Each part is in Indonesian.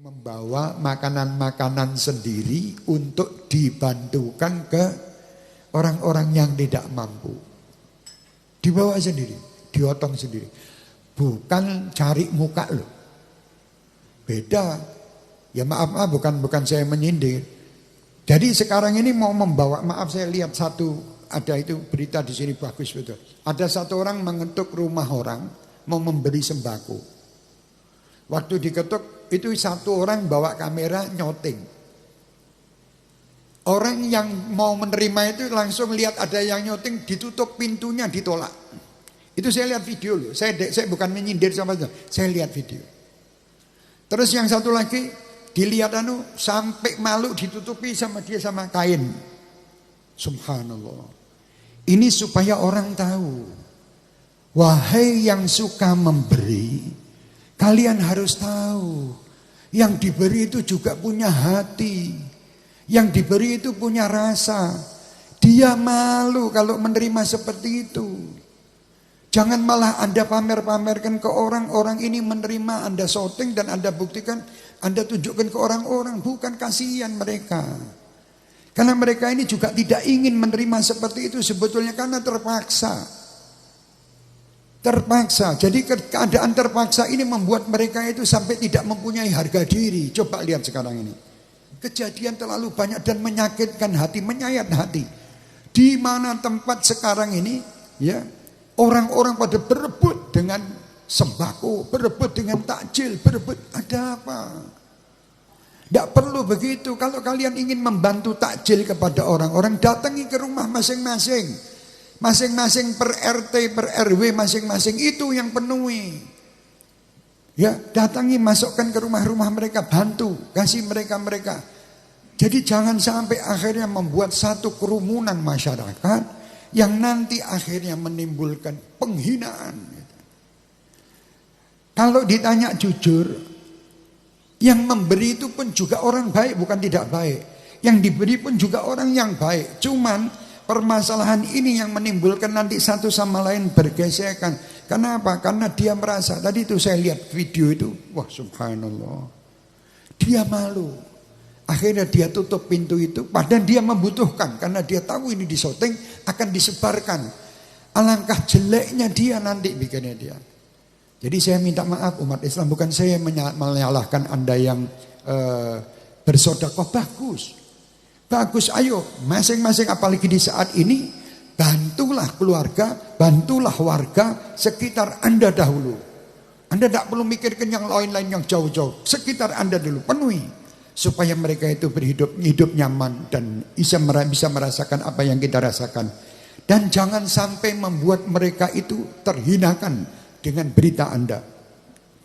membawa makanan-makanan sendiri untuk dibantukan ke orang-orang yang tidak mampu. Dibawa sendiri, diotong sendiri. Bukan cari muka loh. Beda. Ya maaf, bukan saya menyindir. Jadi sekarang ini mau membawa, maaf saya lihat satu, ada itu berita di sini bagus betul. Ada satu orang mengetuk rumah orang, mau memberi sembako. Waktu diketuk, itu satu orang bawa kamera nyoting. Orang yang mau menerima itu langsung lihat ada yang nyoting, ditutup pintunya, ditolak. Itu saya lihat video loh. Saya bukan menyindir sama itu. Saya lihat video. Terus yang satu lagi dilihat sampai malu ditutupi sama dia sama kain. Subhanallah. Ini supaya orang tahu. Wahai yang suka memberi, kalian harus tahu. Yang diberi itu juga punya hati. Yang diberi itu punya rasa. Dia malu kalau menerima seperti itu. Jangan malah Anda pamer-pamerkan ke orang ini menerima, Anda shooting dan Anda buktikan, Anda tunjukkan ke orang-orang. Bukan, kasihan mereka. Karena mereka ini juga tidak ingin menerima seperti itu sebetulnya karena terpaksa. Terpaksa. Jadi keadaan terpaksa ini membuat mereka itu sampai tidak mempunyai harga diri. Coba lihat sekarang ini. Kejadian terlalu banyak dan menyakitkan hati, menyayat hati. Di mana tempat sekarang ini, ya, orang-orang pada berebut dengan sembako, berebut dengan takjil, berebut. Ada apa? Tidak perlu begitu. Kalau kalian ingin membantu takjil kepada orang-orang, datangi ke rumah masing-masing. Masing-masing per RT, per RW masing-masing itu yang penuhi. Ya, datangi, masukkan ke rumah-rumah mereka, bantu, kasih mereka. Jadi jangan sampai akhirnya membuat satu kerumunan masyarakat yang nanti akhirnya menimbulkan penghinaan. Kalau ditanya jujur, yang memberi itu pun juga orang baik, bukan tidak baik. Yang diberi pun juga orang yang baik. Cuman permasalahan ini yang menimbulkan nanti satu sama lain bergesekan. Kenapa? Karena dia merasa, tadi itu saya lihat video itu, wah subhanallah. Dia malu. Akhirnya dia tutup pintu itu, padahal dia membutuhkan. Karena dia tahu ini di syuting akan disebarkan. Alangkah jeleknya dia nanti bikinnya dia. Jadi saya minta maaf umat Islam, bukan saya menyalahkan Anda yang bersedekah. Bagus, ayo masing-masing apalagi di saat ini, bantulah keluarga, bantulah warga sekitar Anda dahulu. Anda tidak perlu mikirkan yang lain-lain yang jauh-jauh. Sekitar Anda dulu, penuhi. Supaya mereka itu hidup nyaman dan bisa merasakan apa yang kita rasakan. Dan jangan sampai membuat mereka itu terhinakan dengan berita Anda.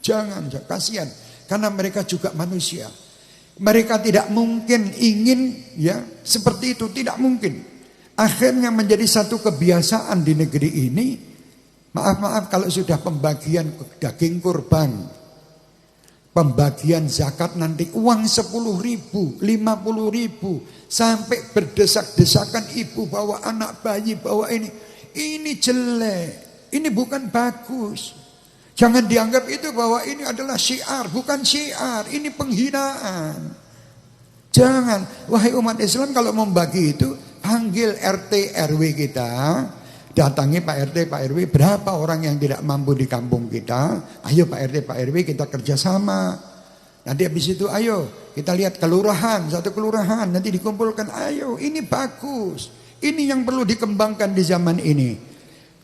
Jangan, kasihan. Karena mereka juga manusia. Mereka tidak mungkin ingin ya seperti itu, tidak mungkin. Akhirnya menjadi satu kebiasaan di negeri ini. Maaf kalau sudah pembagian daging kurban, pembagian zakat nanti uang 10.000, 50.000, sampai berdesak-desakan ibu bawa anak bayi, bawa ini. Ini jelek, ini bukan bagus. Jangan dianggap itu bahwa ini adalah syiar, bukan syiar, ini penghinaan. Jangan, wahai umat Islam kalau membagi itu, panggil RT RW kita. Datangi Pak RT, Pak RW, berapa orang yang tidak mampu di kampung kita? Ayo Pak RT, Pak RW kita kerjasama. Nanti habis itu ayo kita lihat kelurahan, satu kelurahan nanti dikumpulkan. Ayo ini bagus, ini yang perlu dikembangkan di zaman ini.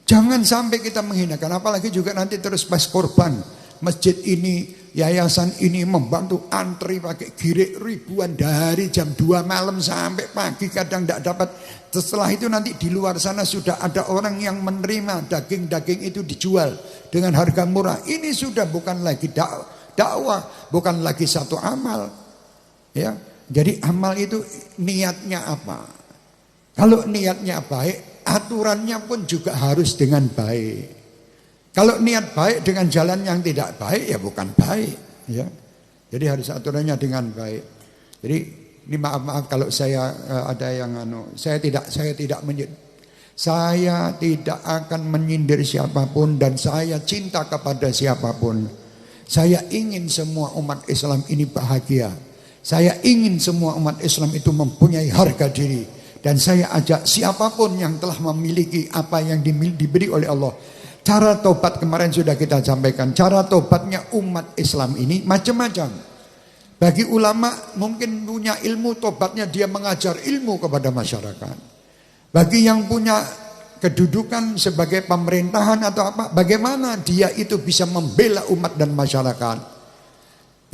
Jangan sampai kita menghinakan, apalagi juga nanti terus pas korban. Masjid ini, yayasan ini membantu antri pakai girik ribuan dari jam 2 malam sampai pagi kadang tidak dapat. Setelah itu nanti di luar sana sudah ada orang yang menerima daging-daging itu dijual dengan harga murah. Ini sudah bukan lagi dakwah, bukan lagi satu amal. Ya, jadi amal itu niatnya apa? Kalau niatnya baik, aturannya pun juga harus dengan baik. Kalau niat baik dengan jalan yang tidak baik ya bukan baik, ya. Jadi harus aturannya dengan baik. Jadi ini maaf kalau saya ada yang saya tidak akan menyindir siapapun dan saya cinta kepada siapapun. Saya ingin semua umat Islam ini bahagia. Saya ingin semua umat Islam itu mempunyai harga diri. Dan saya ajak siapapun yang telah memiliki apa yang diberi oleh Allah. Cara tobat kemarin sudah kita sampaikan. Cara tobatnya umat Islam ini macam-macam. Bagi ulama mungkin punya ilmu, tobatnya dia mengajar ilmu kepada masyarakat. Bagi yang punya kedudukan sebagai pemerintahan atau apa, bagaimana dia itu bisa membela umat dan masyarakat.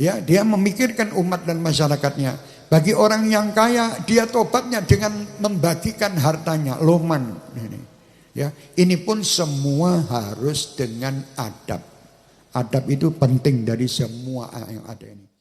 Ya, dia memikirkan umat dan masyarakatnya. Bagi orang yang kaya, dia tobatnya dengan membagikan hartanya, loman. Ya, ini pun semua harus dengan adab. Adab itu penting dari semua yang ada ini.